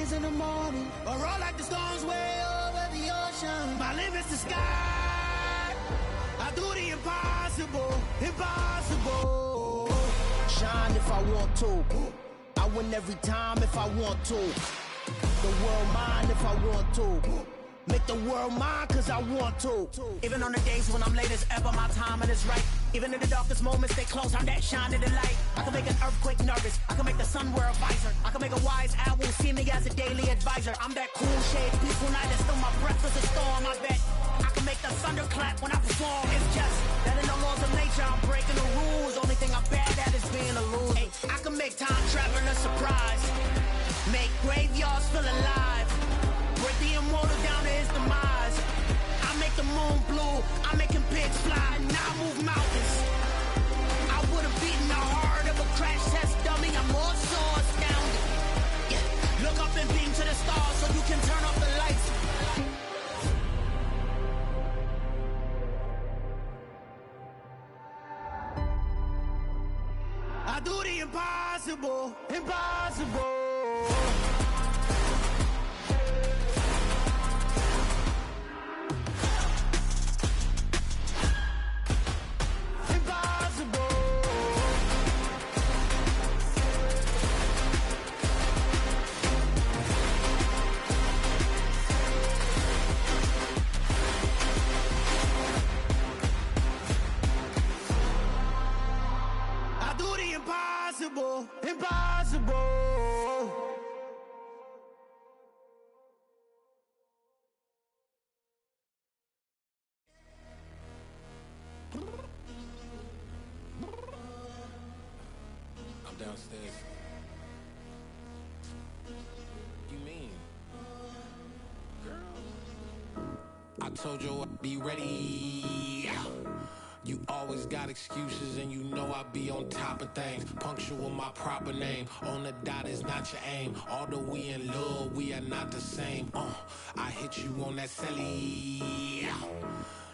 days in the morning, or roll like the storms way over the ocean. My limit's the sky. I do the impossible, impossible. Shine if I want to. I win every time if I want to. The world mine if I want to. Make the world mine cause I want to. Even on the days when I'm late as ever, my timing is right. Even in the darkest moments, stay close, I'm that shining the light. I can make an earthquake nervous, I can make the sun wear a visor. I can make a wise owl see me as a daily advisor. I'm that cool shade, peaceful night, and still my breath is a storm, I bet. I can make the thunder clap when I perform. It's just that in the laws of nature, I'm breaking the rules. Only thing I'm bad at is being a loser. Hey, I can make time traveling a surprise. Make graveyards feel alive. Break the immortal down to his demise. I make the moon blue, I'm making pigs fly, and I move mountains. I would've beaten the heart of a crash test dummy, I'm more so astounded. Yeah, look up and beam to the stars so you can turn off the lights. I do the impossible, impossible. Impossible, impossible. I'm downstairs. You mean? Girl, I told you I'd be ready. You always got excuses and you know I be on top of things. Punctual my proper name. On the dot is not your aim. Although we in love, we are not the same. I hit you on that celly.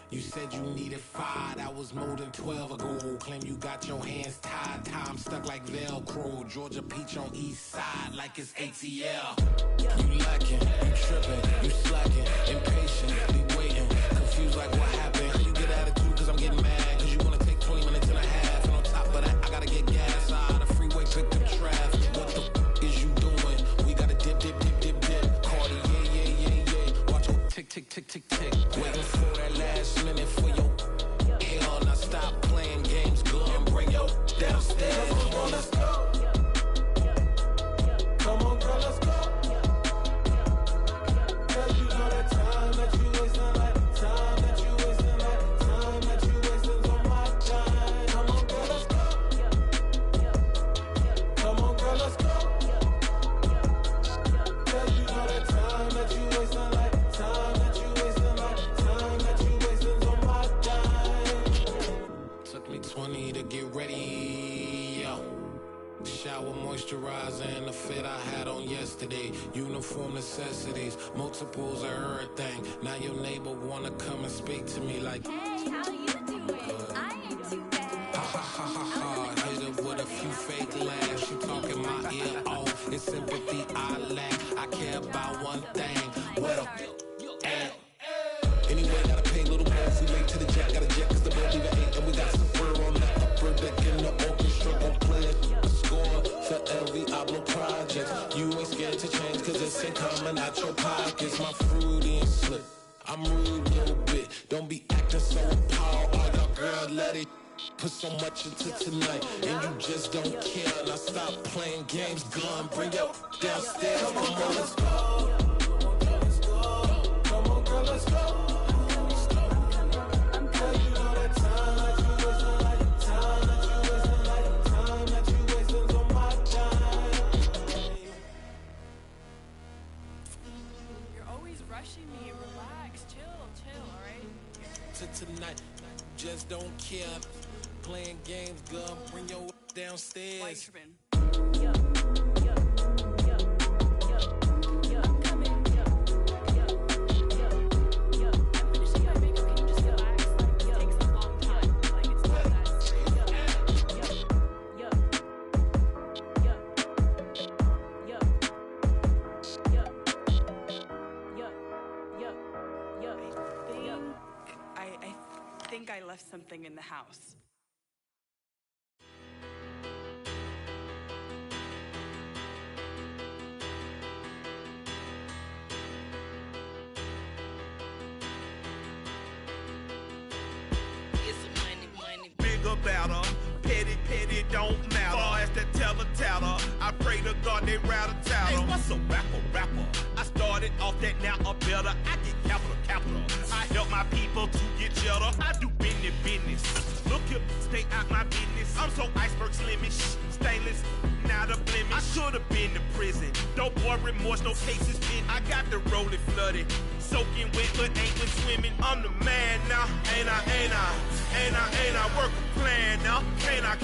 You said you needed 5, that was more than 12 ago. Claim you got your hands tied, time stuck like Velcro. Georgia Peach on east side like it's ATL. You lacking, you tripping, you slacking, impatient, be waiting, confused like what happened. You get attitude cause I'm getting mad, cause you wanna take 20 minutes and a half. And on top of that, I gotta get gas out of the freeway, pick up traffic. What the f is you doing? We gotta dip, dip, dip, dip, dip. Cardi, yeah. Watch your tick, tick, tick, tick, tick. Waiting for that last minute for your hell. Now stop playing games, go and bring your downstairs. Come on, girl, let's go. Come on, girl, let's go. Cause you know that time that you wasting, like time that you wasting, like time that you wasting on my time. Come on, girl, let's go. Come on, girl, let's go. Cause you know that time that you wasting, like time that you wasting, like time that you wasting on my time. Took me 20 to get ready, yo. Shower, moisturizer, and the fit I had on yesterday. Uniform necessities, multiples of everything. Now your neighbor wanna come and speak to me like, hey, how you doing? I ain't too bad. ha ha ha ha ha. Hit her with a few fake laughs. She talking my ear off. It's sympathy I lack. I care about one thing. What up? Anyway, gotta pay a little more if we late to the jet. Got a jet cause the boat leave at 8. And we got some fur on that upper deck in the orchestra. Gon' play a score for every Ablo project. You ain't scared to change cause it's ain't coming out your pockets. My fruity and slip. I'm rude a little bit. Don't be acting so appalled. Oh, y'all girl, let it put so much into tonight. And you just don't care. Now stop playing games. Gun, bring your downstairs. Come on, let's go. Come on, girl, let's go. Tonight, just don't care. Playing games, girl, bring your downstairs. Yeah. left something in the house. Bigger, better, petty, don't matter. Far as the teller, I pray to God they rattle tattle. Hey, what's a rapper? I started off that, now I'm better. I get capital. I help my people to get cheddar. I do business. Look here, stay out my business. I'm so iceberg slimish, stainless, not a blemish. I should've been to prison. Don't boy remorse, no cases pinned. I got the rolling flooded, soaking wet, but ain't been swimming. I'm the man now, ain't I? Work a plan now, can't I?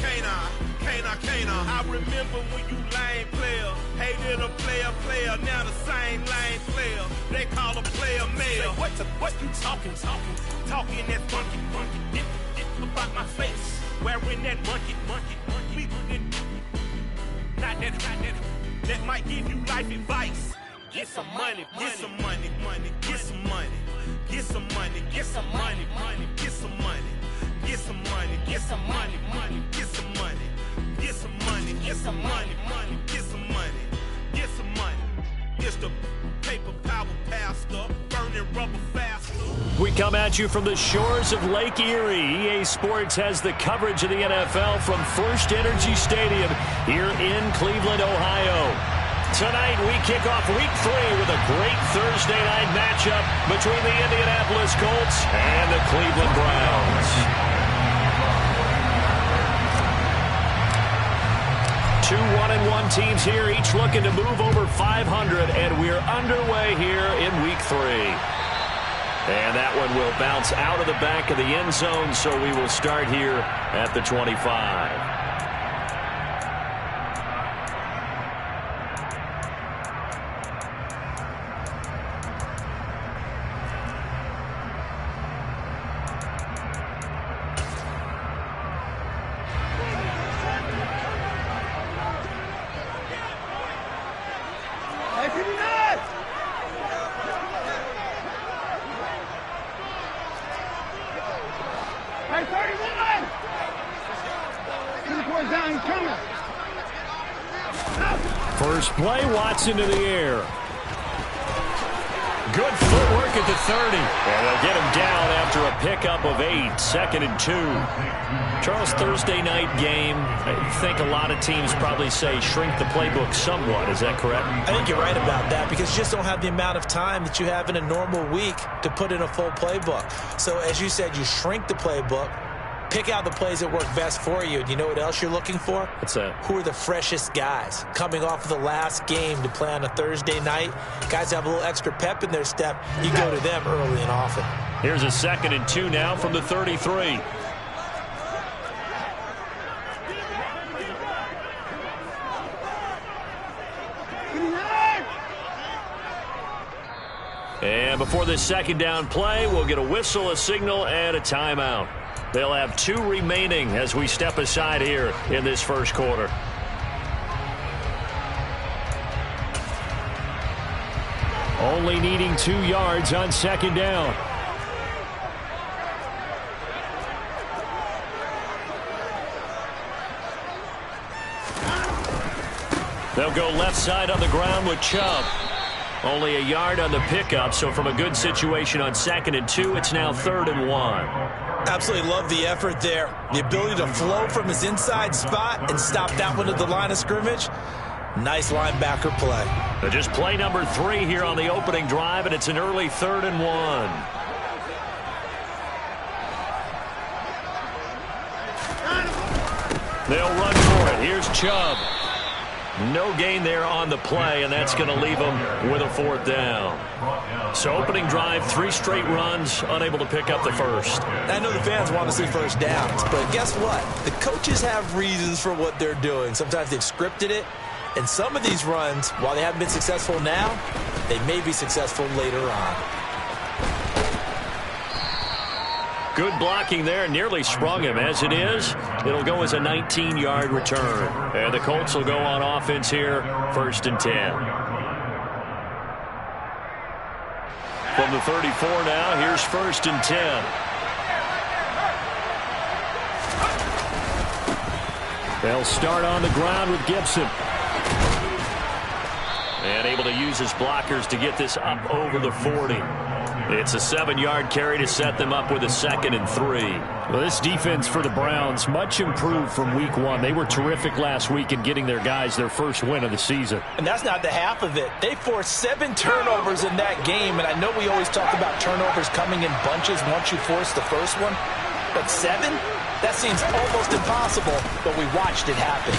I remember when you lame player, hated a player, now the same lame player. They call a player mayor. What you talking? Talking that funky, about my face. Wearing that monkey. Not that. That might give you life advice. Get some money. It's the paper power pastor, burning rubber faster. We come at you from the shores of Lake Erie. EA Sports has the coverage of the NFL from First Energy Stadium here in Cleveland, Ohio. Tonight, we kick off Week 3 with a great Thursday night matchup between the Indianapolis Colts and the Cleveland Browns. Two 1-1 teams here, each looking to move over 500, and we're underway here in Week 3. And that one will bounce out of the back of the end zone, so we will start here at the 25. First play, Watson to the air. Good footwork at the 30. And they'll get him down after a pickup of 8, 2nd and 2. Charles, Thursday night game, I think a lot of teams probably say shrink the playbook somewhat. Is that correct? I think you're right about that because you just don't have the amount of time that you have in a normal week to put in a full playbook. So as you said, you shrink the playbook. Pick out the plays that work best for you. And you know what else you're looking for? What's that? Who are the freshest guys? Coming off of the last game to play on a Thursday night, guys have a little extra pep in their step. You go to them early and often. Here's a 2nd and 2 now from the 33. And before this second down play, we'll get a whistle, a signal, and a timeout. They'll have 2 remaining as we step aside here in this first quarter. Only needing 2 yards on 2nd down. They'll go left side on the ground with Chubb. Only a yard on the pickup, so from a good situation on 2nd and 2, it's now 3rd and 1. Absolutely love the effort there. The ability to flow from his inside spot and stop that one at the line of scrimmage. Nice linebacker play. Just play number 3 here on the opening drive, and it's an early 3rd and 1. They'll run for it. Here's Chubb. No gain there on the play, and that's going to leave them with a 4th down. So opening drive, 3 straight runs, unable to pick up the first. I know the fans want to see first downs, but guess what? The coaches have reasons for what they're doing. Sometimes they've scripted it, and some of these runs, while they haven't been successful now, they may be successful later on. Good blocking there, nearly sprung him. As it is, it'll go as a 19-yard return. And the Colts will go on offense here, 1st and 10. From the 34 now, here's 1st and 10. They'll start on the ground with Gibson. And able to use his blockers to get this up over the 40. It's a 7-yard carry to set them up with a 2nd and 3. Well, this defense for the Browns, much improved from week 1. They were terrific last week in getting their guys their first win of the season. And that's not the half of it. They forced 7 turnovers in that game, and I know we always talk about turnovers coming in bunches once you force the first one. But 7? That seems almost impossible, but we watched it happen.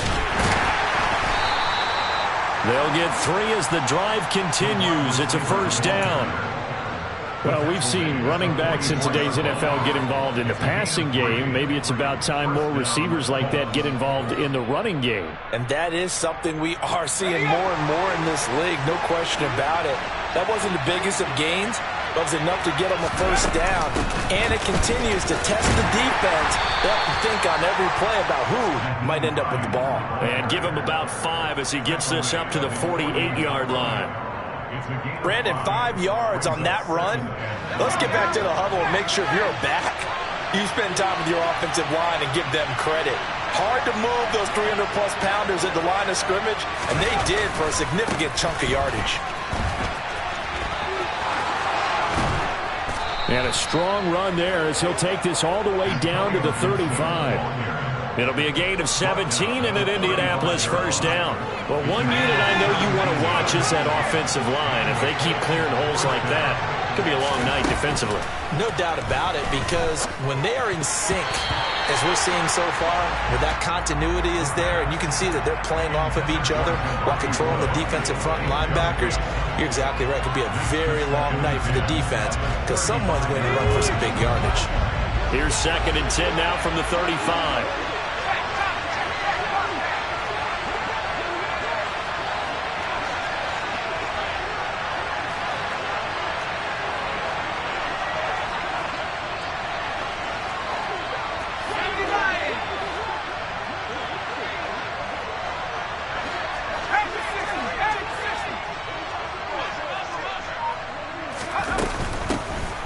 They'll get 3 as the drive continues. It's a first down. Well, we've seen running backs in today's NFL get involved in the passing game. Maybe it's about time more receivers like that get involved in the running game. And that is something we are seeing more and more in this league, no question about it. That wasn't the biggest of gains, but it was enough to get them a first down. And it continues to test the defense. They have to think on every play about who might end up with the ball. And give him about 5 as he gets this up to the 48-yard line. Brandon, 5 yards on that run. Let's get back to the huddle and make sure if you're a back, you spend time with your offensive line and give them credit. Hard to move those 300-plus pounders at the line of scrimmage, and they did for a significant chunk of yardage. And a strong run there as he'll take this all the way down to the 35. It'll be a gain of 17 and an Indianapolis first down. Well, one unit I know you want to watch is that offensive line. If they keep clearing holes like that, it could be a long night defensively. No doubt about it, because when they are in sync, as we're seeing so far, where that continuity is there, and you can see that they're playing off of each other while controlling the defensive front linebackers, you're exactly right. It could be a very long night for the defense because someone's going to run for some big yardage. Here's 2nd and 10 now from the 35.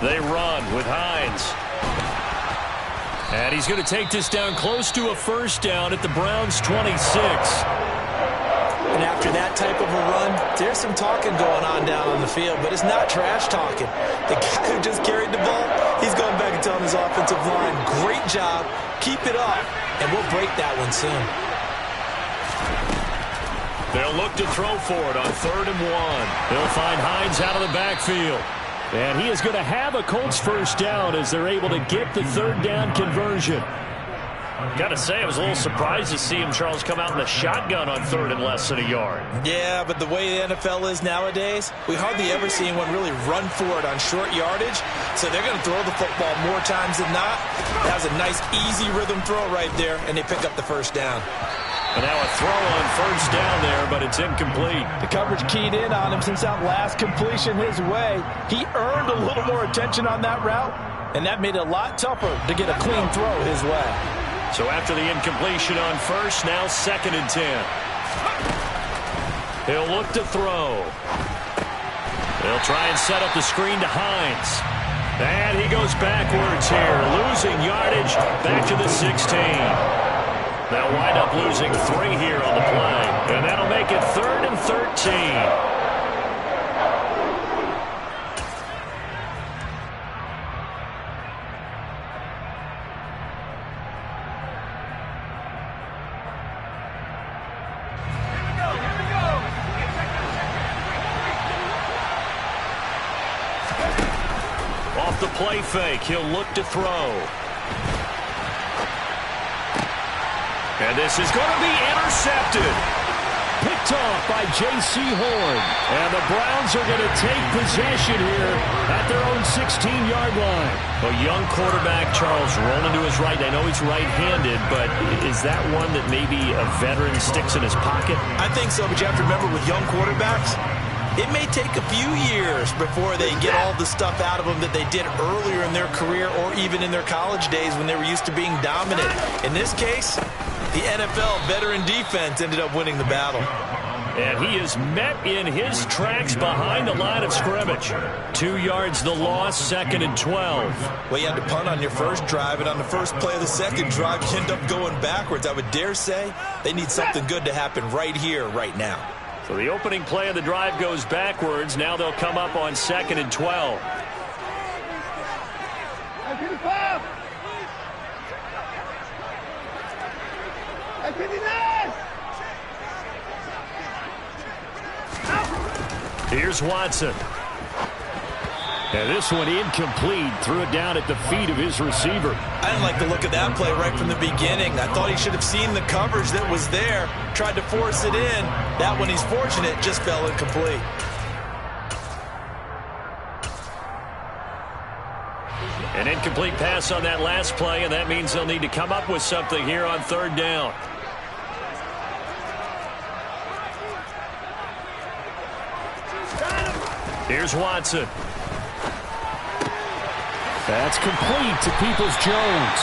They run with Hines. And he's going to take this down close to a first down at the Browns' 26. And after that type of a run, there's some talking going on down on the field, but it's not trash talking. The guy who just carried the ball, he's going back and telling his offensive line, great job, keep it up, and we'll break that one soon. They'll look to throw for it on 3rd and 1. They'll find Hines out of the backfield. And he is going to have a Colts first down as they're able to get the 3rd down conversion. Got to say, I was a little surprised to see him, Charles, come out in the shotgun on 3rd and less than a yard. Yeah, but the way the NFL is nowadays, we hardly ever see anyone really run for it on short yardage. So they're going to throw the football more times than not. That was a nice, easy rhythm throw right there, and they pick up the first down. And now a throw on first down there, but it's incomplete. The coverage keyed in on him since that last completion his way. He earned a little more attention on that route, and that made it a lot tougher to get a clean throw his way. So after the incompletion on first, now 2nd and 10. He'll look to throw. They'll try and set up the screen to Hines. And he goes backwards here, losing yardage back to the 16. They'll wind up losing 3 here on the play. And that'll make it 3rd and 13. Off the play fake, he'll look to throw. And this is going to be intercepted. Picked off by J.C. Horn. And the Browns are going to take possession here at their own 16-yard line. A young quarterback, Charles, rolling to his right. I know he's right-handed, but is that one that maybe a veteran sticks in his pocket? I think so, but you have to remember with young quarterbacks, it may take a few years before they get all the stuff out of them that they did earlier in their career or even in their college days when they were used to being dominant. In this case, the NFL veteran defense ended up winning the battle. And he is met in his tracks behind the line of scrimmage. 2 yards the loss, 2nd and 12. Well, you had to punt on your first drive, and on the first play of the second drive, you end up going backwards. I would dare say they need something good to happen right here, right now. So the opening play of the drive goes backwards. Now they'll come up on 2nd and 12. Here's Watson. And this one incomplete. Threw it down at the feet of his receiver. I didn't like the look of that play right from the beginning. I thought he should have seen the coverage that was there, tried to force it in. That one, he's fortunate, just fell incomplete. An incomplete pass on that last play, and that means they'll need to come up with something here on 3rd down. Here's Watson. That's complete to Peoples-Jones.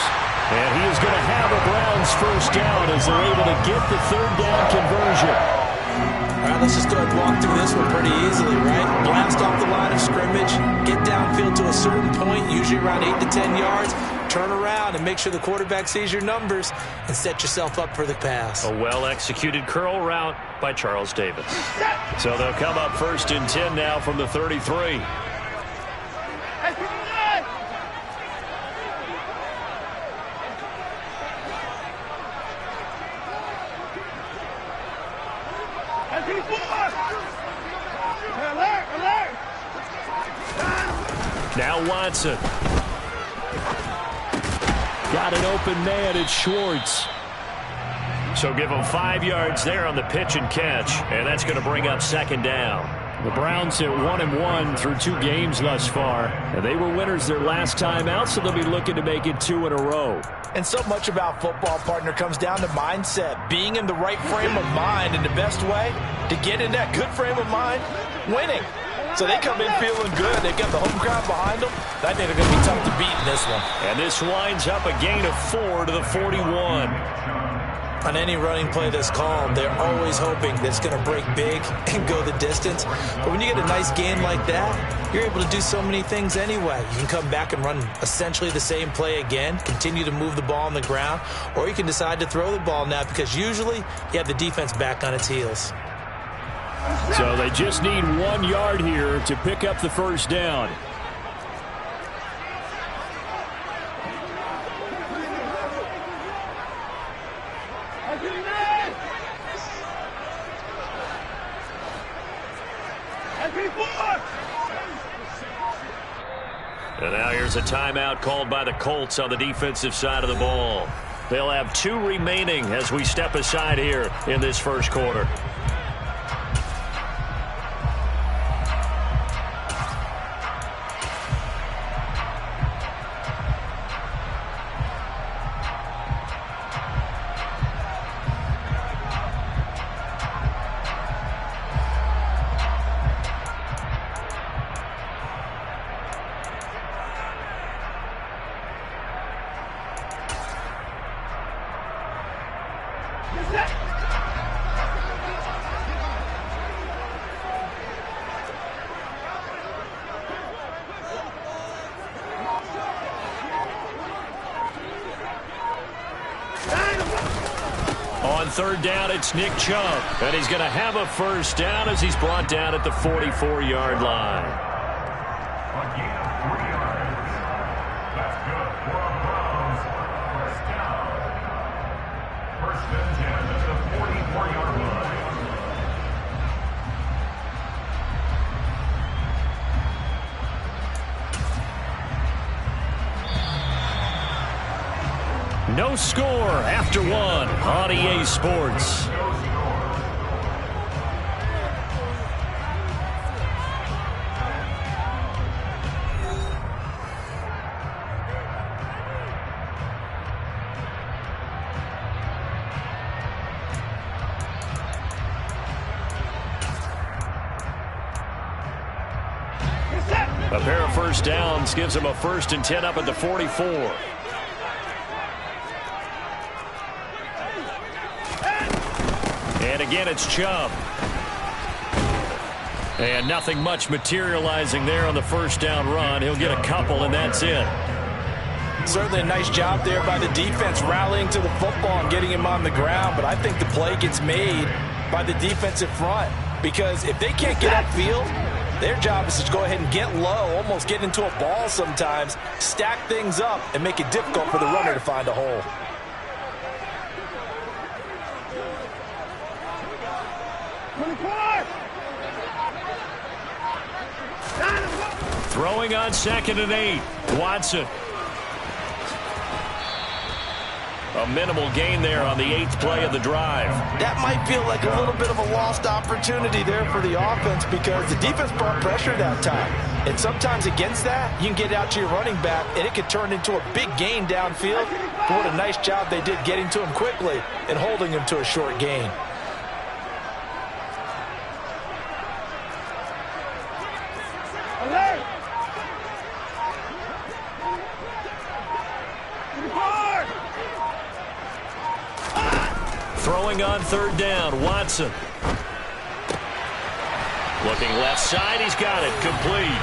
And he is going to have a Browns first down as they're able to get the 3rd down conversion. All right, let's just go ahead and walk through this one pretty easily, right? Blast off the line of scrimmage, get downfield to a certain point, usually around 8 to 10 yards, turn around and make sure the quarterback sees your numbers and set yourself up for the pass. A well-executed curl route by Charles Davis. So they'll come up 1st and 10 now from the 33. Now Watson. Got an open man at Schwartz. So give him 5 yards there on the pitch and catch, and that's going to bring up 2nd down. The Browns at 1-1 through 2 games thus far, and they were winners their last time out, so they'll be looking to make it 2 in a row. And so much about football, partner, comes down to mindset, being in the right frame of mind, and the best way to get in that good frame of mind, winning. So they come in feeling good. They've got the home crowd behind them. I think they're going to be tough to beat in this one. And this winds up a gain of 4 to the 41. On any running play that's called, they're always hoping that it's going to break big and go the distance. But when you get a nice gain like that, you're able to do so many things anyway. You can come back and run essentially the same play again, continue to move the ball on the ground, or you can decide to throw the ball now because usually you have the defense back on its heels. So they just need 1 yard here to pick up the first down. And now here's a timeout called by the Colts on the defensive side of the ball. They'll have 2 remaining as we step aside here in this first quarter. On 3rd down, it's Nick Chubb, and he's going to have a first down as he's brought down at the 44-yard line. A gain of 3 yards. That's good for a Browns first down. 1st and 10 at the 44-yard line. No score after 1 on EA Sports. A pair of first downs gives him a 1st and 10 up at the 44. And again, it's Chubb. And nothing much materializing there on the first down run. He'll get a couple, and that's it. Certainly a nice job there by the defense rallying to the football and getting him on the ground. But I think the play gets made by the defensive front, because if they can't get upfield, their job is to go ahead and get low, almost get into a ball sometimes, stack things up, and make it difficult for the runner to find a hole. Throwing on 2nd and 8. Watson. A minimal gain there on the 8th play of the drive. That might feel like a little bit of a lost opportunity there for the offense, because the defense brought pressure that time. And sometimes against that, you can get out to your running back, and it could turn into a big gain downfield. But what a nice job they did getting to him quickly and holding him to a short gain. Throwing on 3rd down, Watson. Looking left side, he's got it, complete.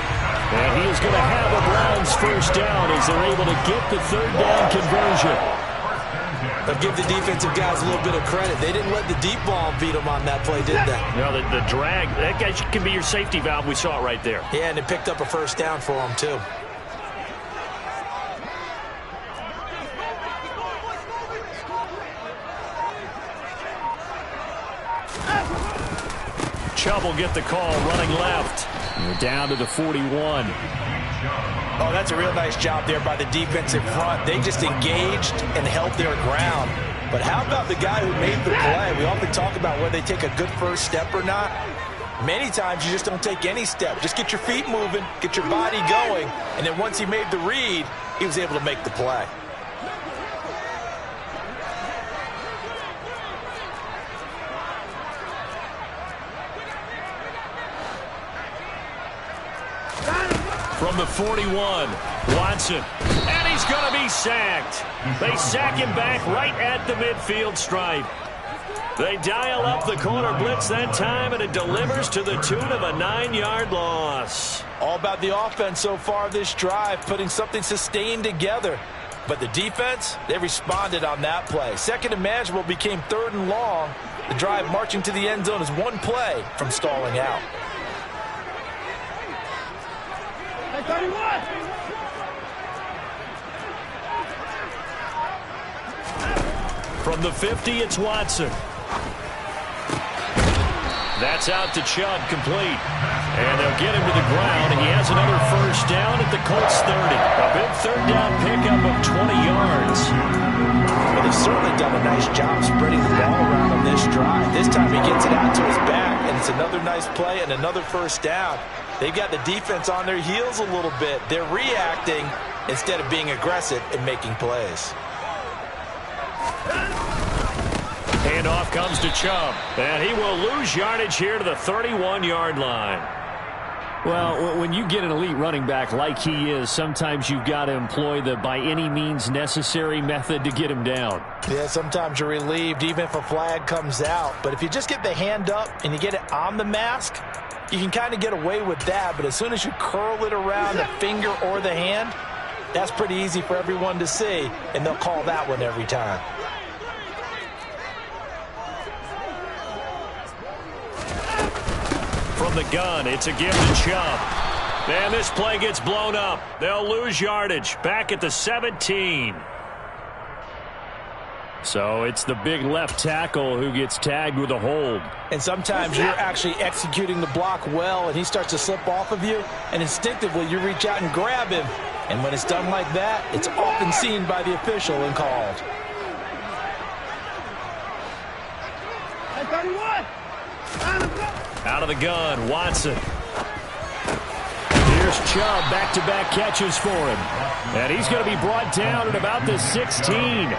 And he is going to have a Browns first down as they're able to get the 3rd down conversion. They'll give the defensive guys a little bit of credit. They didn't let the deep ball beat them on that play, did they? No, the drag, that guy can be your safety valve. We saw it right there. Yeah, and it picked up a first down for them, too. Chubb will get the call running left. We're down to the 41. Oh, that's a real nice job there by the defensive front. They just engaged and held their ground. But how about the guy who made the play? We often talk about whether they take a good first step or not. Many times you just don't take any step. Just get your feet moving, get your body going, and then once he made the read, he was able to make the play. From the 41, Watson. And he's going to be sacked. They sack him back right at the midfield stripe. They dial up the corner blitz that time, and it delivers to the tune of a 9-yard loss. All about the offense so far this drive, putting something sustained together. But the defense, they responded on that play. 2nd and manageable became 3rd and long. The drive marching to the end zone is one play from stalling out. From the 50, it's Watson. That's out to Chubb, complete. And they'll get him to the ground, and he has another first down at the Colts 30. A big 3rd down pickup of 20 yards. Well, they've certainly done a nice job spreading the ball around on this drive. This time he gets it out to his back, and it's another nice play and another first down. They've got the defense on their heels a little bit. They're reacting instead of being aggressive and making plays. Handoff comes to Chubb, and he will lose yardage here to the 31-yard line. Well, when you get an elite running back like he is, sometimes you've got to employ the by any means necessary method to get him down. Yeah, sometimes you're relieved even if a flag comes out. But if you just get the hand up and you get it on the mask, you can kind of get away with that. But as soon as you curl it around the finger or the hand, that's pretty easy for everyone to see, and they'll call that one every time. From the gun, it's a give to Chubb. And this play gets blown up. They'll lose yardage back at the 17. So it's the big left tackle who gets tagged with a hold. And sometimes you're actually executing the block well, and he starts to slip off of you, and instinctively you reach out and grab him. And when it's done like that, it's often seen by the official and called. Out of the gun, Watson. Here's Chubb, back-to-back catches for him. And he's going to be brought down at about the 16.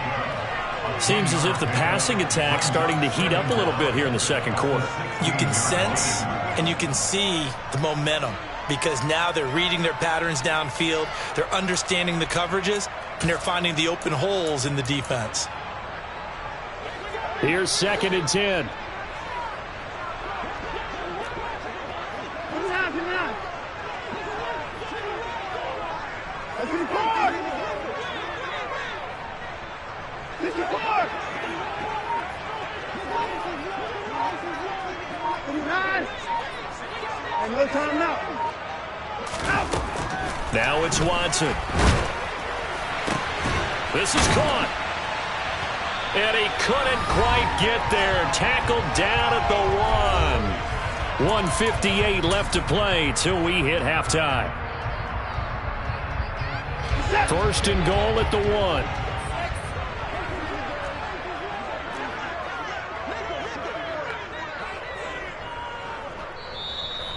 Seems as if the passing attack's starting to heat up a little bit here in the second quarter. You can sense and you can see the momentum, because now they're reading their patterns downfield, they're understanding the coverages, and they're finding the open holes in the defense. Here's 2nd and 10. No time out. Now it's Watson. This is caught. And he couldn't quite get there. Tackled down at the 1. 1:58 left to play till we hit halftime. First and goal at the 1.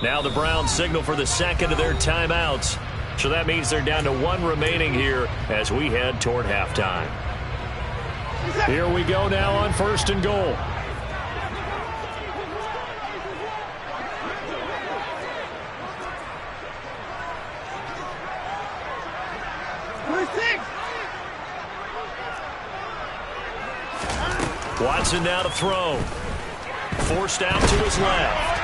Now the Browns signal for the second of their timeouts. So that means they're down to 1 remaining here as we head toward halftime. Here we go now on first and goal. Watson now to throw. Forced out to his left.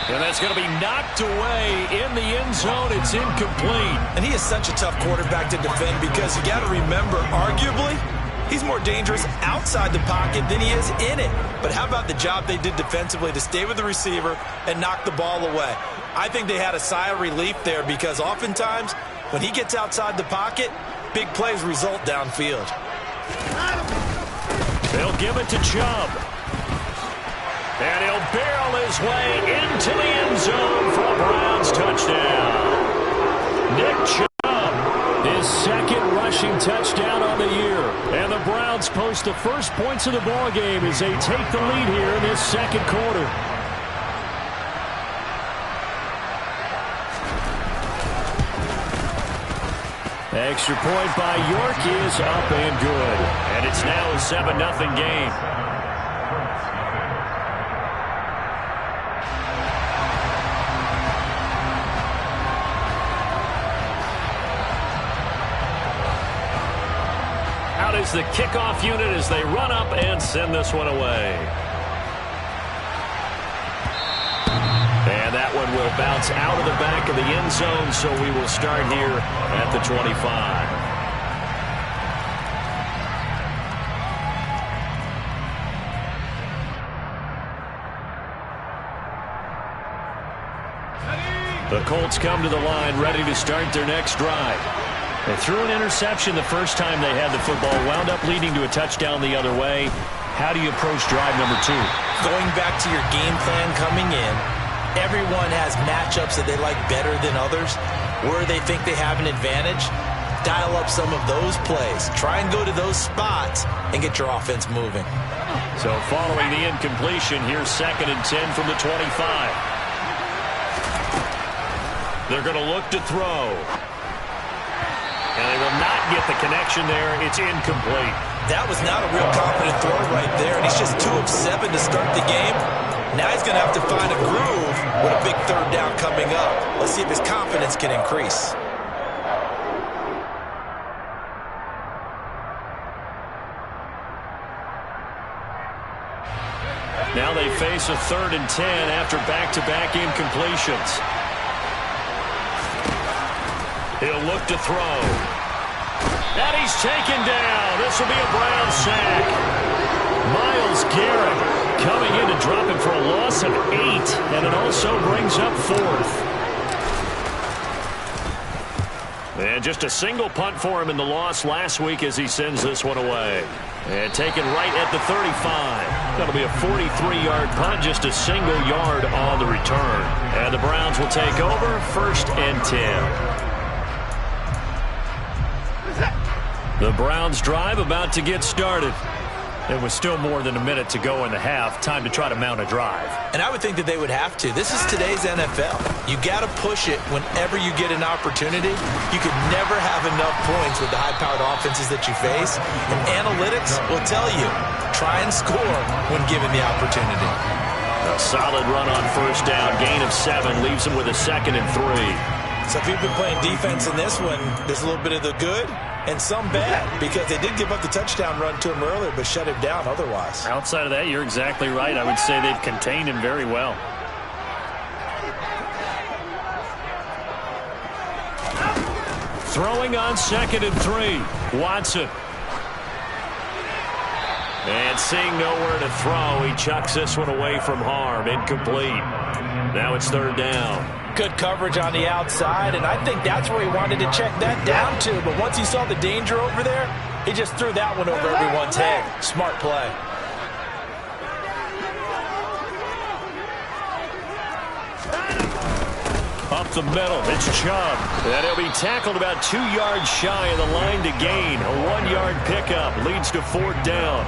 And that's going to be knocked away in the end zone. It's incomplete. And he is such a tough quarterback to defend because you got to remember, arguably, he's more dangerous outside the pocket than he is in it. But how about the job they did defensively to stay with the receiver and knock the ball away? I think they had a sigh of relief there because oftentimes when he gets outside the pocket, big plays result downfield. They'll give it to Chubb. And he'll barrel his way into the end zone for a Browns touchdown. Nick Chubb, his second rushing touchdown on the year. And the Browns post the first points of the ballgame as they take the lead here in this second quarter. Extra point by York is up and good. And it's now a 7-0 game. Out is the kickoff unit as they run up and send this one away. And that one will bounce out of the back of the end zone, so we will start here at the 25. The Colts come to the line ready to start their next drive. They threw an interception the first time they had the football, wound up leading to a touchdown the other way. How do you approach drive number 2? Going back to your game plan coming in, everyone has matchups that they like better than others. Where they think they have an advantage, dial up some of those plays. Try and go to those spots and get your offense moving. So following the incompletion, here's 2nd and 10 from the 25. They're going to look to throw. And they will not get the connection there. It's incomplete. That was not a real confident throw right there, and he's just 2 of 7 to start the game. Now he's going to have to find a groove with a big third down coming up. Let's see if his confidence can increase. Now they face a 3rd and 10 after back-to-back incompletions. He'll look to throw. And he's taken down. This will be a Brown sack. Myles Garrett coming in to drop him for a loss of 8. And it also brings up 4th. And just a single punt for him in the loss last week as he sends this one away. And taken right at the 35. That'll be a 43-yard punt, just a single yard on the return. And the Browns will take over 1st and 10. The Browns drive about to get started. There was still more than a minute to go in the half. Time to try to mount a drive. And I would think that they would have to. This is today's NFL. You got to push it whenever you get an opportunity. You could never have enough points with the high-powered offenses that you face. And analytics will tell you, try and score when given the opportunity. A solid run on 1st down. Gain of 7 leaves them with a 2nd and 3. So if you've been playing defense in this one, there's a little bit of the good and some bad because they did give up the touchdown run to him earlier but shut him down otherwise. Outside of that, you're exactly right. I would say they've contained him very well. Throwing on 2nd and 3. Watson. And seeing nowhere to throw, he chucks this one away from harm. Incomplete. Now it's 3rd down. Good coverage on the outside, and I think that's where he wanted to check that down to. But once he saw the danger over there, he just threw that one over everyone's head. Smart play. Up the middle, it's Chubb. And he'll be tackled about 2 yards shy of the line to gain. A 1-yard pickup leads to 4th down.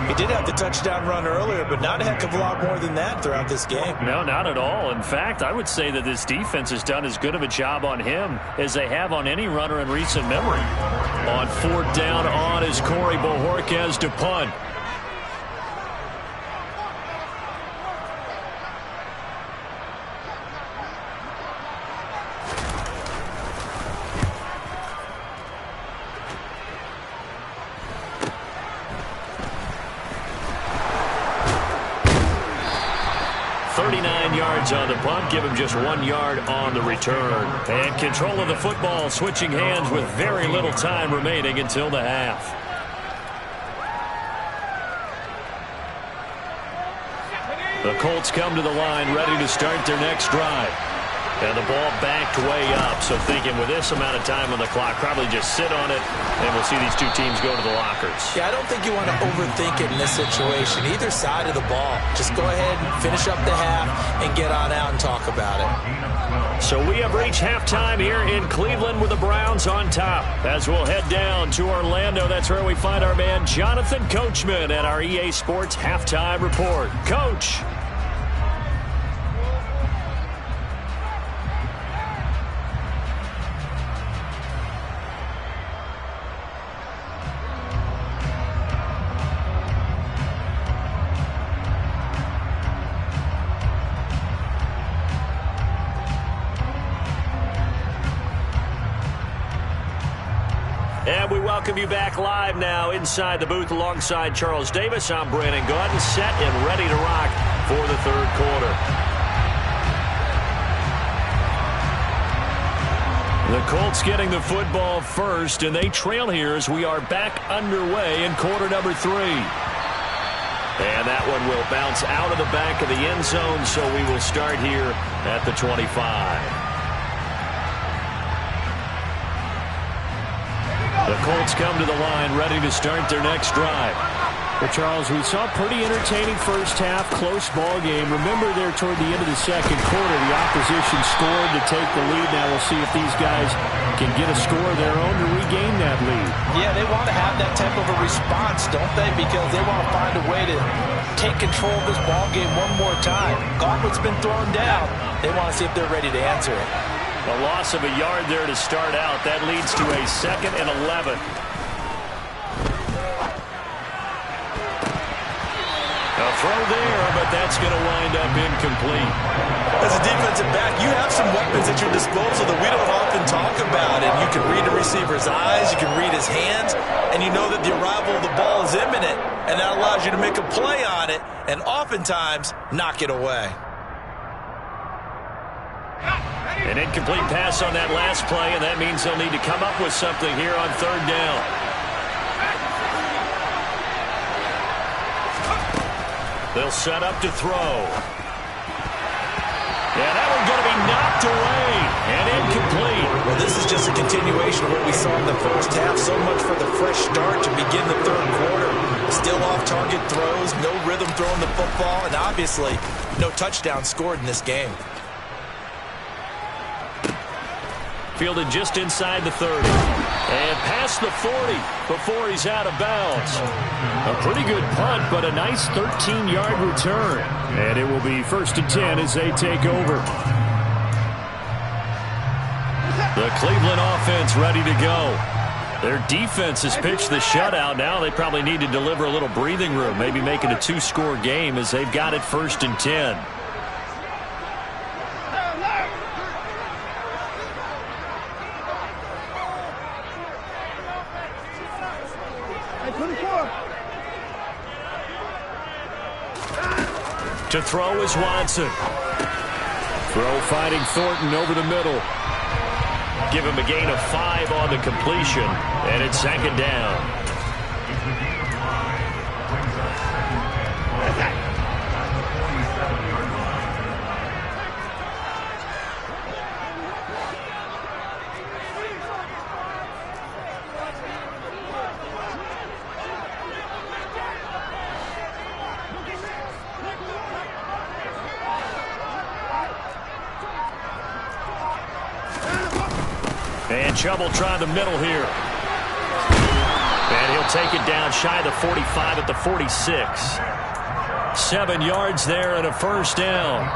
He did have the touchdown run earlier, but not a heck of a lot more than that throughout this game. No, not at all. In fact, I would say that this defense has done as good of a job on him as they have on any runner in recent memory. On 4th down on is Corey Bojorquez to punt. On the punt, give him just 1 yard on the return. And control of the football, switching hands with very little time remaining until the half. The Colts come to the line, ready to start their next drive. And the ball backed way up, so thinking with this amount of time on the clock, probably just sit on it, and we'll see these two teams go to the lockers. Yeah, I don't think you want to overthink it in this situation. Either side of the ball. Just go ahead and finish up the half and get on out and talk about it. So we have reached halftime here in Cleveland with the Browns on top. As we'll head down to Orlando, that's where we find our man Jonathan Coachman at our EA Sports Halftime Report. Coach. And we welcome you back live now inside the booth alongside Charles Davis. I'm Brandon Gaudin, set and ready to rock for the 3rd quarter. The Colts getting the football first, and they trail here as we are back underway in quarter number 3. And that one will bounce out of the back of the end zone, so we will start here at the 25. The Colts come to the line, ready to start their next drive. Well, Charles, we saw a pretty entertaining first half, close ball game. Remember there toward the end of the 2nd quarter, the opposition scored to take the lead. Now we'll see if these guys can get a score of their own to regain that lead. Yeah, they want to have that type of a response, don't they? Because they want to find a way to take control of this ball game one more time. Gauntlet's been thrown down. They want to see if they're ready to answer it. A loss of a yard there to start out. That leads to a 2nd and 11. A throw there, but that's going to wind up incomplete. As a defensive back, you have some weapons at your disposal that we don't often talk about. And you can read the receiver's eyes, you can read his hands, and you know that the arrival of the ball is imminent, and that allows you to make a play on it and oftentimes knock it away. An incomplete pass on that last play, and that means they'll need to come up with something here on 3rd down. They'll set up to throw. Yeah, that one's going to be knocked away and incomplete. Well, this is just a continuation of what we saw in the first half. So much for the fresh start to begin the 3rd quarter. Still off-target throws, no rhythm throwing the football, and obviously no touchdown scored in this game. Fielded just inside the 30. And past the 40 before he's out of bounds. A pretty good punt, but a nice 13-yard return. And it will be 1st and 10 as they take over. The Cleveland offense ready to go. Their defense has pitched the shutout. Now they probably need to deliver a little breathing room, maybe make it a 2-score game as they've got it 1st and 10. To throw is Watson. Throw finding Thornton over the middle. give him a gain of 5 on the completion, and it's second down. It's a gain of 5. Brings up second and 10. At the 47-yard line. And Chubb will try the middle here. And he'll take it down shy of the 45 at the 46. 7 yards there and a first down.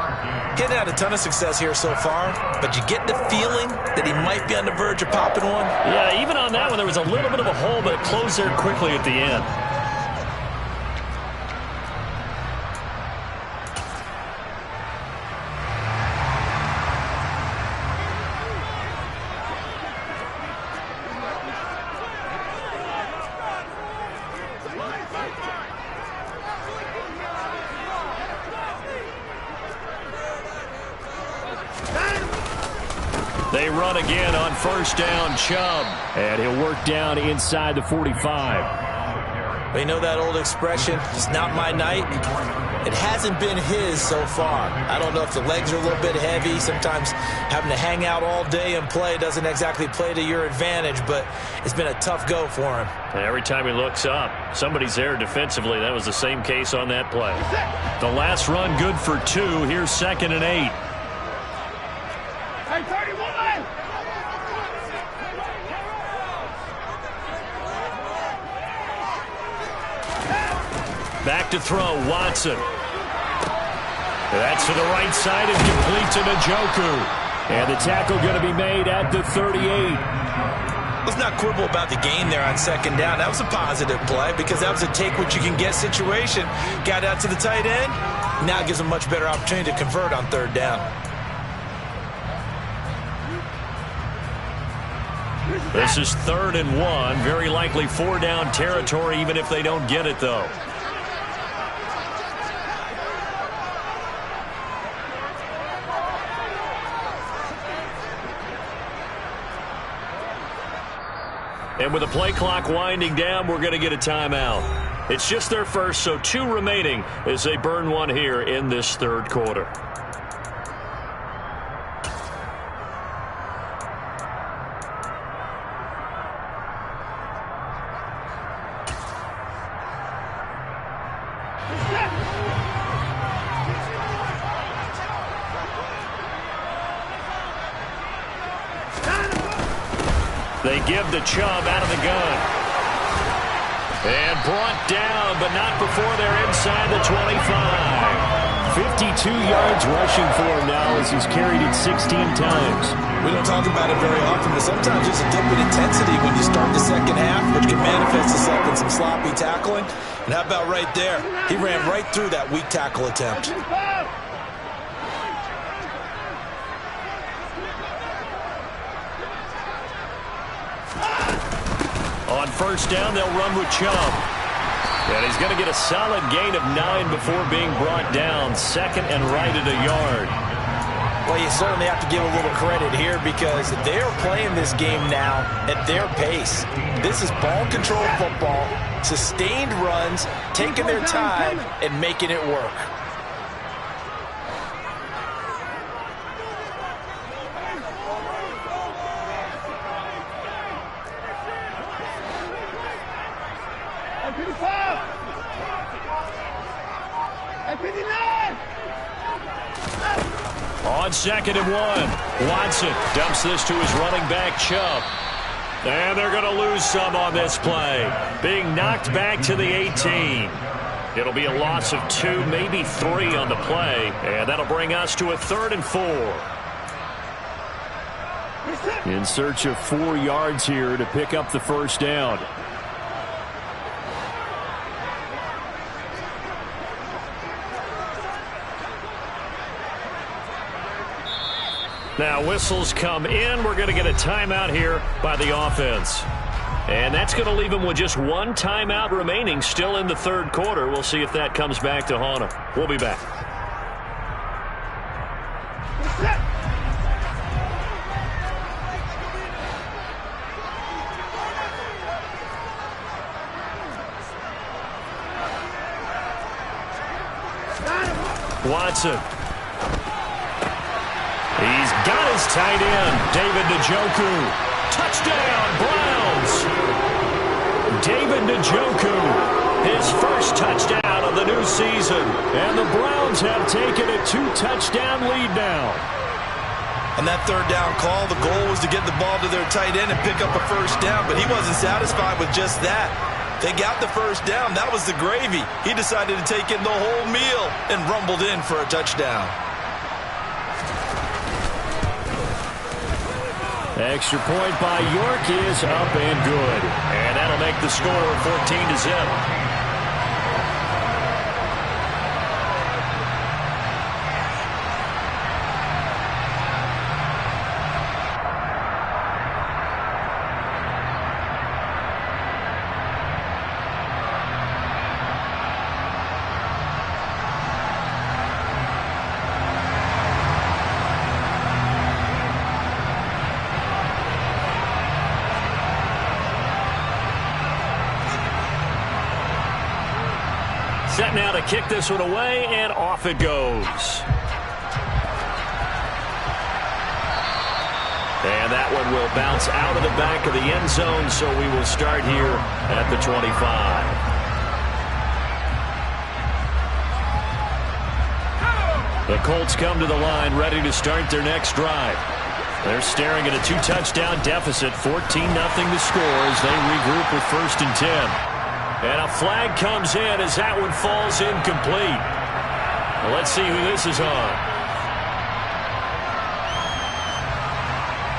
Getting had a ton of success here so far, but you get the feeling that he might be on the verge of popping one. Yeah, even on that one, there was a little bit of a hole, but it closed there quickly at the end. They run again on first down, Chubb. And he'll work down inside the 45. But you know that old expression, it's not my night? It hasn't been his so far. I don't know if the legs are a little bit heavy. Sometimes having to hang out all day and play doesn't exactly play to your advantage, but it's been a tough go for him. And every time he looks up, somebody's there defensively. That was the same case on that play. The last run good for 2. Here's second and 8. Hey, 31! Back to throw, Watson. That's to the right side and complete to Njoku. And the tackle going to be made at the 38. Let's not quibble about the gain there on second down. That was a positive play because that was a take-what-you-can-get situation. Got out to the tight end. Now gives him a much better opportunity to convert on third down. This is 3rd and 1. Very likely 4-down territory, even if they don't get it, though. And with the play clock winding down, we're going to get a timeout. It's just their first, so 2 remaining as they burn one here in this third quarter. They give the Chubb out of the gun. And brought down, but not before they're inside the 25. 52 yards rushing for him now as he's carried it 16 times. We don't talk about it very often, but sometimes there's a dip in intensity when you start the second half, which can manifest itself in some sloppy tackling. And how about right there? He ran right through that weak tackle attempt. On first down, they'll run with Chubb. And he's going to get a solid gain of 9 before being brought down. Second and right at a yard. Well, you certainly have to give a little credit here because they're playing this game now at their pace. This is ball control football, sustained runs, taking their time, and making it work. On 2nd and 1, Watson dumps this to his running back, Chubb. And they're going to lose some on this play. Being knocked back to the 18. It'll be a loss of 2, maybe 3 on the play. And that'll bring us to a 3rd and 4. In search of 4 yards here to pick up the first down. Now whistles come in. We're going to get a timeout here by the offense. And that's going to leave them with just 1 timeout remaining still in the third quarter. We'll see if that comes back to haunt them. We'll be back. Watson. He's got his tight end, David Njoku. Touchdown, Browns. David Njoku, his first touchdown of the new season. And the Browns have taken a 2-touchdown lead now. On that third down call, the goal was to get the ball to their tight end and pick up a first down, but he wasn't satisfied with just that. They got the first down. That was the gravy. He decided to take in the whole meal and rumbled in for a touchdown. Extra point by York is up and good. And that'll make the score 14-0. Set now to kick this one away, and off it goes. And that one will bounce out of the back of the end zone, so we will start here at the 25. The Colts come to the line, ready to start their next drive. They're staring at a 2-touchdown deficit, 14-0 to score as they regroup with 1st and 10. And a flag comes in as that one falls incomplete. Well, let's see who this is on.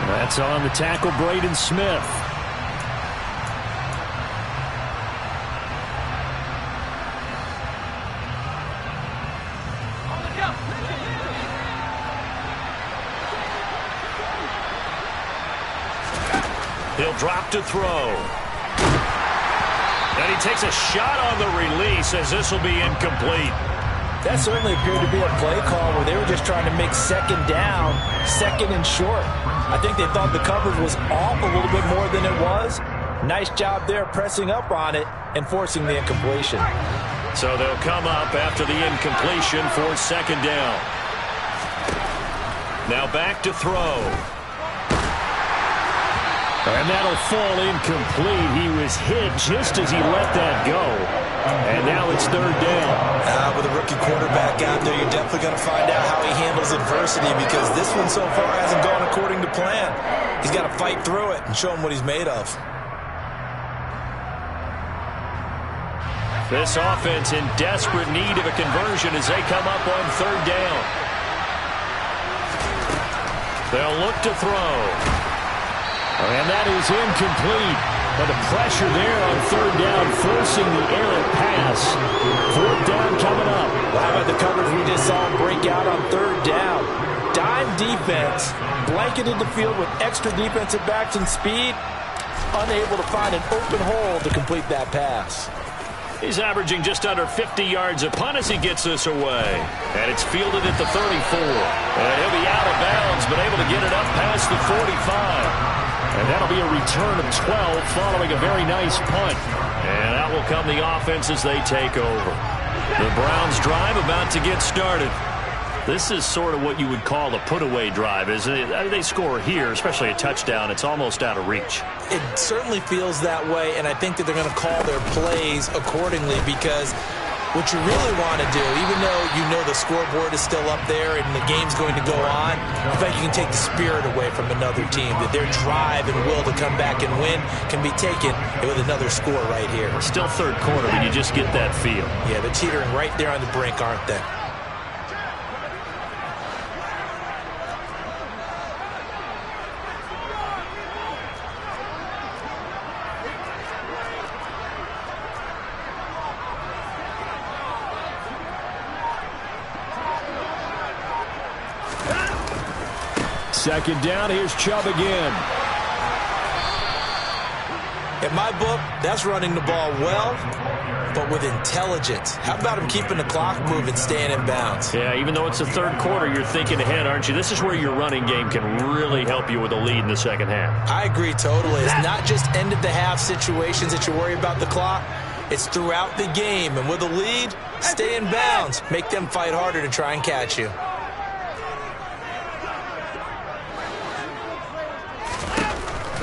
That's on the tackle, Braden Smith. He'll drop to throw. And he takes a shot on the release as this will be incomplete. That certainly appeared to be a play call where they were just trying to make second down, second and short. I think they thought the coverage was off a little bit more than it was. Nice job there pressing up on it and forcing the incompletion. So they'll come up after the incompletion for second down. Now back to throw. And that'll fall incomplete. He was hit just as he let that go. And now it's third down. With a rookie quarterback out there, you're definitely going to find out how he handles adversity because this one so far hasn't gone according to plan. He's got to fight through it and show him what he's made of. This offense in desperate need of a conversion as they come up on third down. They'll look to throw. And that is incomplete. But the pressure there on third down, forcing the errant pass. Fourth down coming up. Well, how about the coverage we just saw him break out on third down? Dime defense, blanketed the field with extra defensive backs and speed, unable to find an open hole to complete that pass. He's averaging just under 50 yards a punt as he gets this away. And it's fielded at the 34. And he'll be out of bounds, but able to get it up past the 45. And that'll be a return of 12 following a very nice punt. And out will come the offense as they take over. The Browns drive about to get started. This is sort of what you would call a put-away drive, isn't it? I mean, they score here, especially a touchdown. It's almost out of reach. It certainly feels that way, and I think that they're going to call their plays accordingly because what you really want to do, even though you know the scoreboard is still up there and the game's going to go on, I think you can take the spirit away from another team, that their drive and will to come back and win can be taken with another score right here. Still third quarter, but you just get that feel. Yeah, they're teetering right there on the brink, aren't they? Second down, here's Chubb again. In my book, that's running the ball well, but with intelligence. How about him keeping the clock moving, staying in bounds? Yeah, even though it's the third quarter, you're thinking ahead, aren't you? This is where your running game can really help you with a lead in the second half. I agree totally. It's not just end-of-the-half situations that you worry about the clock. It's throughout the game, and with a lead, stay in bounds. Make them fight harder to try and catch you.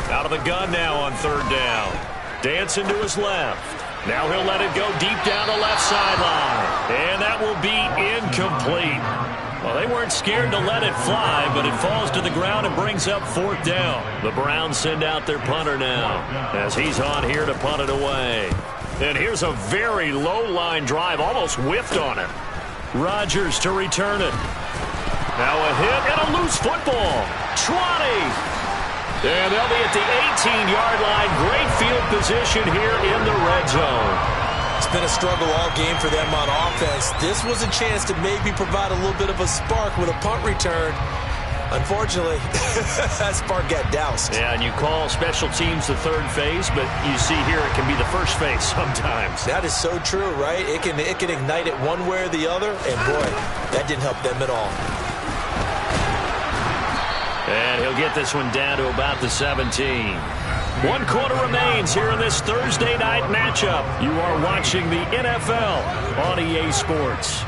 Out of the gun now on third down. Dancing to his left. Now he'll let it go deep down the left sideline. And that will be incomplete. Well, they weren't scared to let it fly, but it falls to the ground and brings up fourth down. The Browns send out their punter now as he's on here to punt it away. And here's a very low-line drive, almost whiffed on it. Rodgers to return it. Now a hit and a loose football. 20. And they'll be at the 18-yard line. Great field position here in the red zone. It's been a struggle all game for them on offense. This was a chance to maybe provide a little bit of a spark with a punt return. Unfortunately, that spark got doused. Yeah, and you call special teams the third phase, but you see here it can be the first phase sometimes. That is so true, right? It can ignite it one way or the other, and boy, that didn't help them at all. And he'll get this one down to about the 17. 1 quarter remains here in this Thursday night matchup. You are watching the NFL on EA Sports.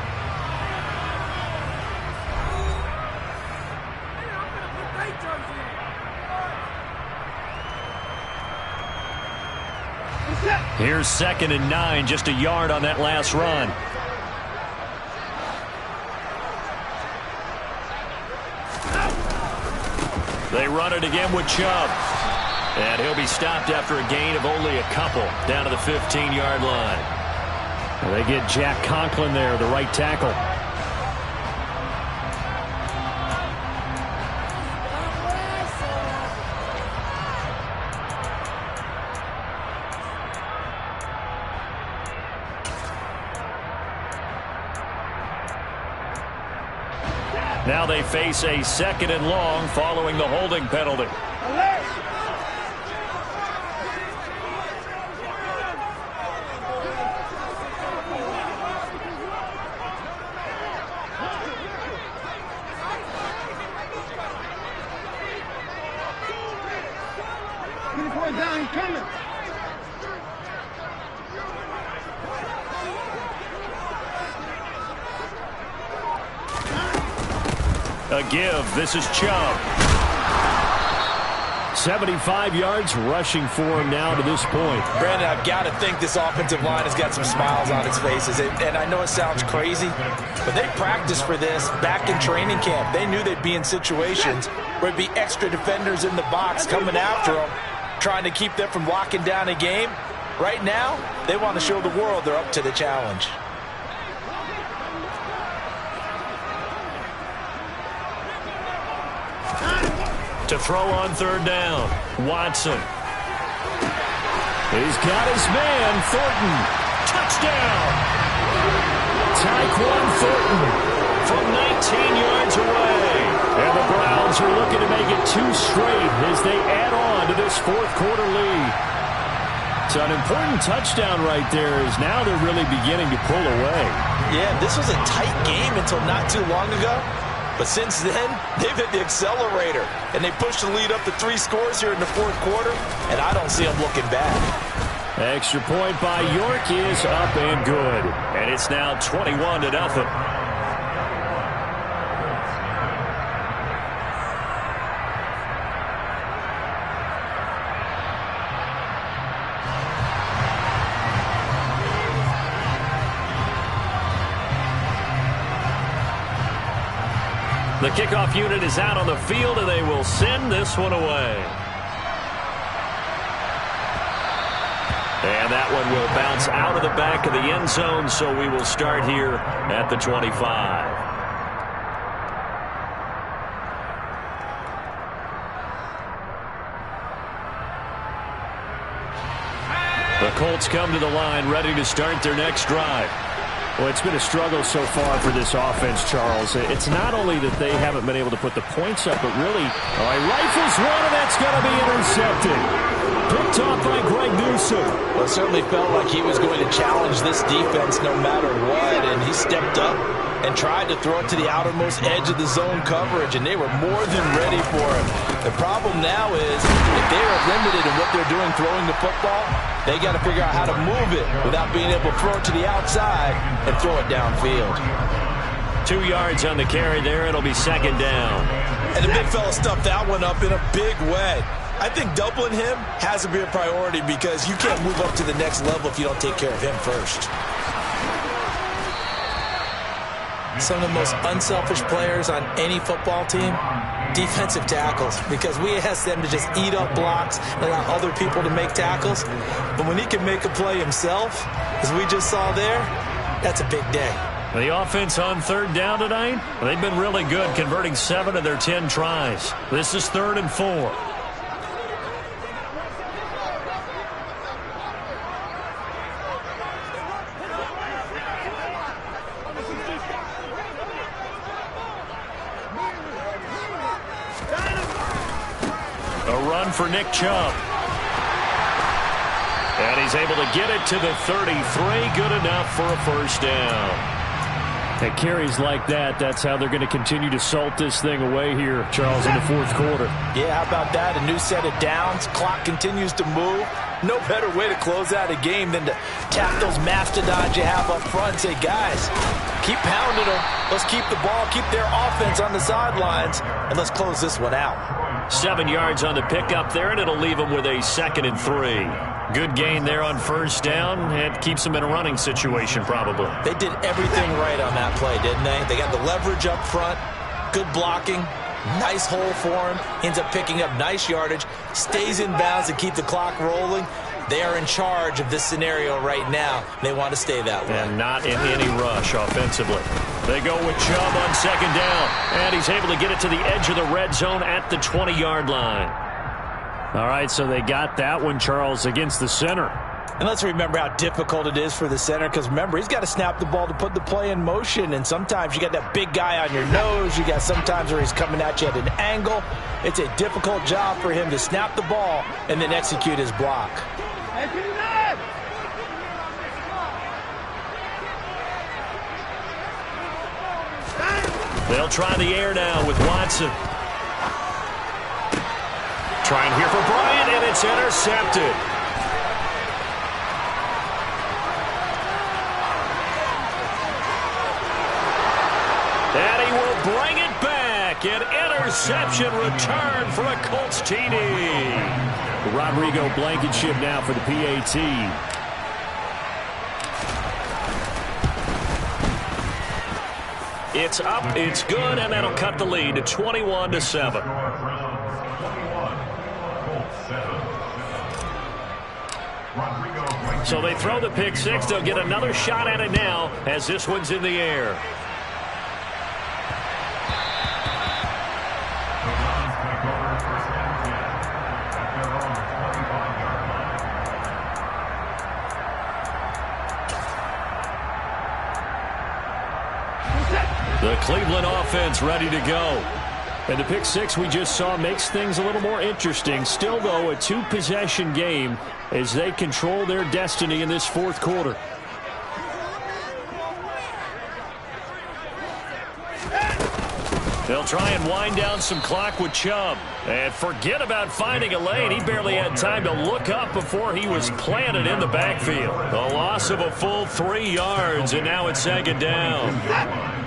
Here's 2nd and 9, just a yard on that last run. They run it again with Chubb. And he'll be stopped after a gain of only a couple down to the 15-yard line. And they get Jack Conklin there, the right tackle. Now they face a 2nd and long following the holding penalty. A give. This is Chubb. 75 yards rushing for him now to this point. Brandon, I've got to think this offensive line has got some smiles on its faces. And I know it sounds crazy, but they practiced for this back in training camp. They knew they'd be in situations where there'd be extra defenders in the box coming after them, trying to keep them from locking down a game. Right now, they want to show the world they're up to the challenge. To throw on third down, Watson. He's got his man, Thornton. Touchdown! Tyquan Thornton from 19 yards away. And the Browns are looking to make it 2 straight as they add on to this fourth quarter lead. So an important touchdown right there is now they're really beginning to pull away. Yeah, this was a tight game until not too long ago. But since then, they've hit the accelerator, and they pushed the lead up to 3 scores here in the fourth quarter, and I don't see them looking back. Extra point by York is up and good, and it's now 21-0. The kickoff unit is out on the field, and they will send this one away. And that one will bounce out of the back of the end zone, so we will start here at the 25. The Colts come to the line ready to start their next drive. Well, it's been a struggle so far for this offense, Charles. It's not only that they haven't been able to put the points up, but really, rifles one, and that's going to be intercepted. Picked off by Greg Newsome. Well, it certainly felt like he was going to challenge this defense no matter what, and he stepped up and tried to throw it to the outermost edge of the zone coverage, and they were more than ready for him. The problem now is if they are limited in what they're doing throwing the football. They got to figure out how to move it without being able to throw it to the outside and throw it downfield. 2 yards on the carry there. It'll be second down. And the big fella stuffed that one up in a big way. I think doubling him has to be a priority because you can't move up to the next level if you don't take care of him first. Some of the most unselfish players on any football team, defensive tackles, because we ask them to just eat up blocks and allow other people to make tackles. But when he can make a play himself, as we just saw there, that's a big day. The offense on third down tonight, they've been really good, converting 7 of their 10 tries. This is 3rd and 4. For Nick Chubb. And he's able to get it to the 33. Good enough for a first down. At carries like that, that's how they're going to continue to salt this thing away here, Charles, in the fourth quarter. Yeah, how about that? A new set of downs. Clock continues to move. No better way to close out a game than to tap those mastodons you have up front and say, guys, keep pounding them. Let's keep the ball, keep their offense on the sidelines, and let's close this one out. 7 yards on the pickup there, and it'll leave them with a 2nd and 3. Good gain there on first down. It keeps them in a running situation, probably. They did everything right on that play, didn't they? They got the leverage up front, good blocking, nice hole for him. He ends up picking up nice yardage, stays in bounds to keep the clock rolling. They are in charge of this scenario right now. They want to stay that way. And not in any rush offensively. They go with Chubb on second down. And he's able to get it to the edge of the red zone at the 20-yard line. All right, so they got that one, Charles, against the center. And let's remember how difficult it is for the center, because remember, he's got to snap the ball to put the play in motion, and sometimes you got that big guy on your nose. You got sometimes where he's coming at you at an angle. It's a difficult job for him to snap the ball and then execute his block. They'll try the air now with Watson. Trying here for Bryant, and it's intercepted. And he will bring it back. An interception return for a Colts TD. Rodrigo Blankenship now for the PAT. It's up, it's good, and that'll cut the lead to 21-7. So they throw the pick six. They'll get another shot at it now as this one's in the air. The Cleveland offense ready to go. And the pick six we just saw makes things a little more interesting. Still, though, a two-possession game as they control their destiny in this fourth quarter. They'll try and wind down some clock with Chubb. And forget about finding a lane. He barely had time to look up before he was planted in the backfield. The loss of a full 3 yards, and now it's second down.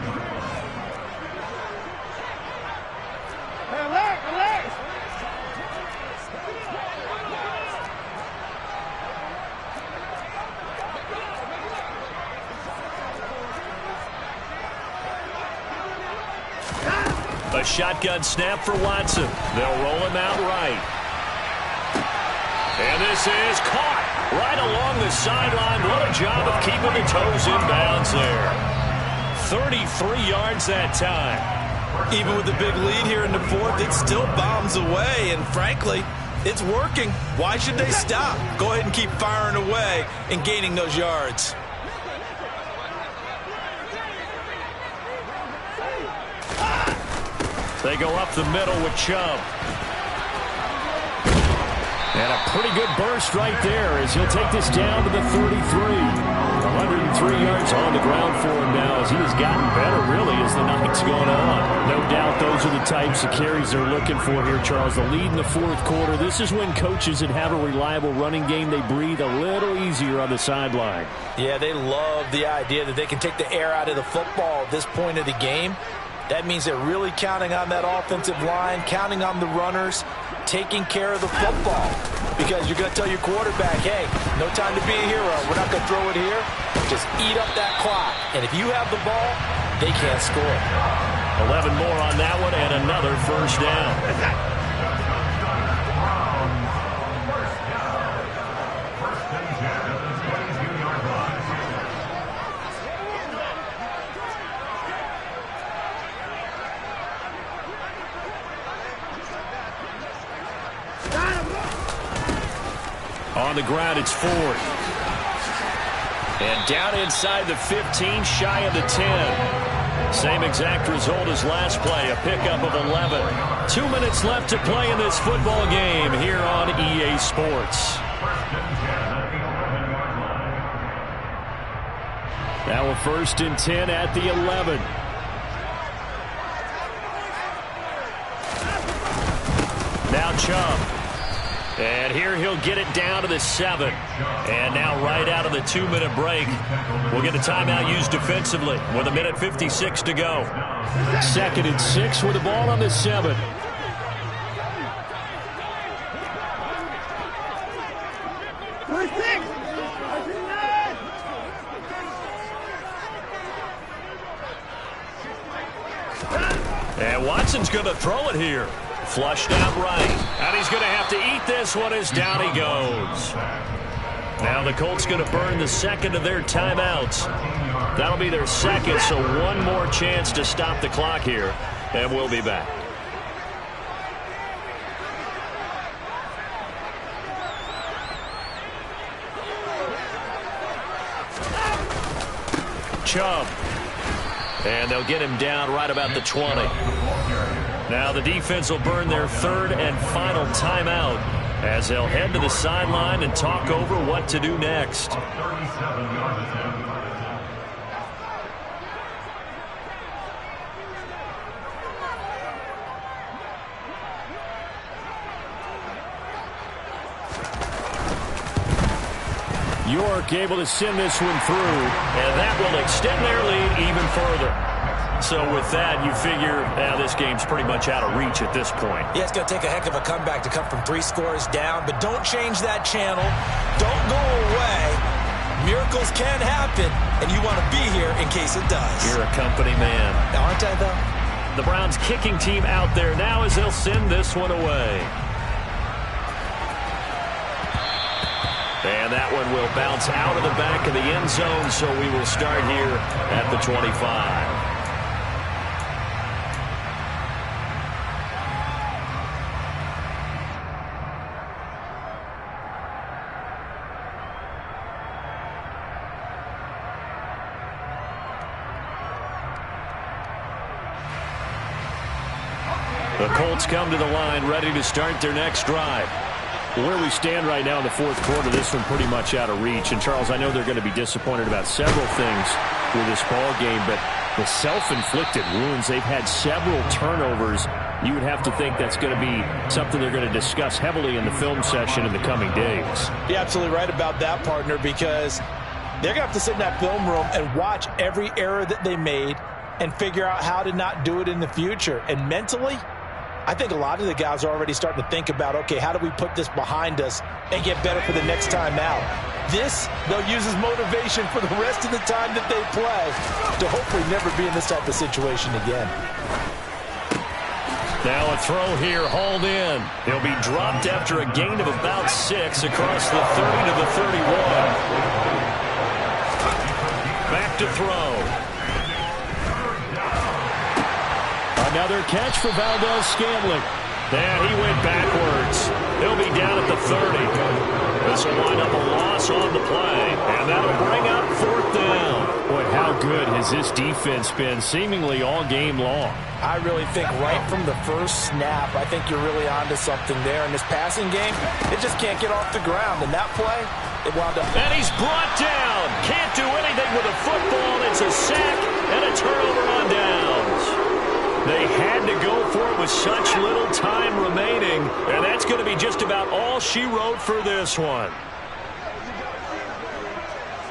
A shotgun snap for Watson. They'll roll him out right. And this is caught right along the sideline. What a job of keeping the toes in bounds there. 33 yards that time. Even with the big lead here in the fourth, it still bombs away. And frankly, it's working. Why should they stop? Go ahead and keep firing away and gaining those yards. They go up the middle with Chubb. And a pretty good burst right there as he'll take this down to the 33. 103 yards on the ground for him now as he has gotten better, really, as the night's going on. No doubt those are the types of carries they're looking for here, Charles. The lead in the fourth quarter. This is when coaches that have a reliable running game, they breathe a little easier on the sideline. Yeah, they love the idea that they can take the air out of the football at this point of the game. That means they're really counting on that offensive line, counting on the runners, taking care of the football. Because you're going to tell your quarterback, hey, no time to be a hero. We're not going to throw it here. Just eat up that clock. And if you have the ball, they can't score. 11 more on that one and another first down. On the ground, it's Ford. And down inside the 15, shy of the 10. Same exact result as last play, a pickup of 11. 2 minutes left to play in this football game here on EA Sports. Now a 1st and 10 at the 11. Now Chubb. And here he'll get it down to the 7. And now right out of the 2-minute break, we'll get a timeout used defensively with 1:56 to go. 2nd and 6 with the ball on the 7. And Watson's going to throw it here. Flushed out right. And he's going to have to eat this one as down he goes. Now the Colts going to burn the 2nd of their timeouts. That'll be their 2nd, so one more chance to stop the clock here. And we'll be back. Chubb. And they'll get him down right about the 20. Now the defense will burn their 3rd and final timeout as they'll head to the sideline and talk over what to do next. York able to send this one through, and that will extend their lead even further. So with that, you figure this game's pretty much out of reach at this point. Yeah, it's going to take a heck of a comeback to come from 3 scores down, but don't change that channel. Don't go away. Miracles can happen, and you want to be here in case it does. You're a company man. Now, aren't I, though? The Browns kicking team out there now as they'll send this one away. And that one will bounce out of the back of the end zone, so we will start here at the 25. The Colts come to the line ready to start their next drive. Where we stand right now in the fourth quarter, this one pretty much out of reach. And, Charles, I know they're going to be disappointed about several things with this ball game, but the self-inflicted wounds, they've had several turnovers. You would have to think that's going to be something they're going to discuss heavily in the film session in the coming days. You're absolutely right about that, partner, because they're going to have to sit in that film room and watch every error that they made and figure out how to not do it in the future. And mentally, I think a lot of the guys are already starting to think about, okay, how do we put this behind us and get better for the next time out? This, they'll use as motivation for the rest of the time that they play to hopefully never be in this type of situation again. Now a throw here, hauled in. He'll be dropped after a gain of about 6 across the 30 to the 31. Back to throw. Another catch for Valdez-Scantling. And he went backwards. He'll be down at the 30. This will wind up a loss on the play. And that'll bring up 4th down. Boy, how good has this defense been seemingly all game long? I really think right from the first snap, I think you're really onto something there. In this passing game, it just can't get off the ground. And that play, it wound up. And he's brought down. Can't do anything with a football. It's a sack and a turnover on downs. They had to go for it with such little time remaining. And that's going to be just about all she wrote for this one.